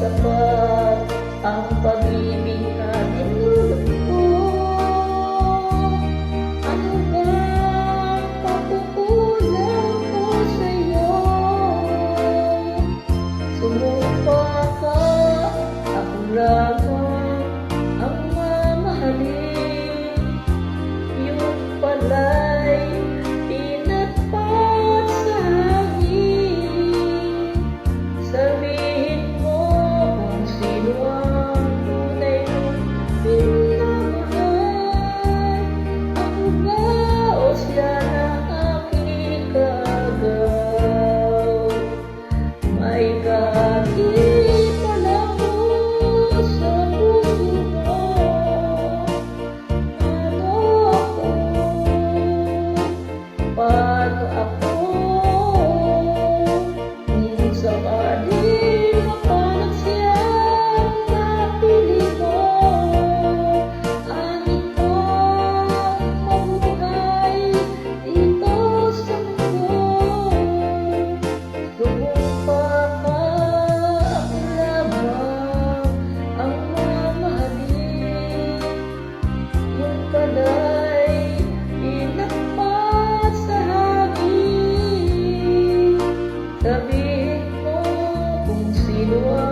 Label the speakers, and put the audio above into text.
Speaker 1: sapat ang pag-ibig na tinulog ko. Ano bang pagkukulang ko sa'yo? Sumumpa ka, ako lamang ang mamahalin. Yung pala'y pinagpat sa hangin. Sabihin mo kung sino ang tunay mong minamahal. Ako ba o siya na aking ikagaw? May kakita lang mo sa puso mo. Ano ako? Paano ako? Minsan ka din mapalag siyang napili mo. Amin pang mabuhay dito sa mundo. Sumumpa ka, ako lamang ang mamahalin. Yung pala'y pinagpat sa hangin. Sabihin mo kung sino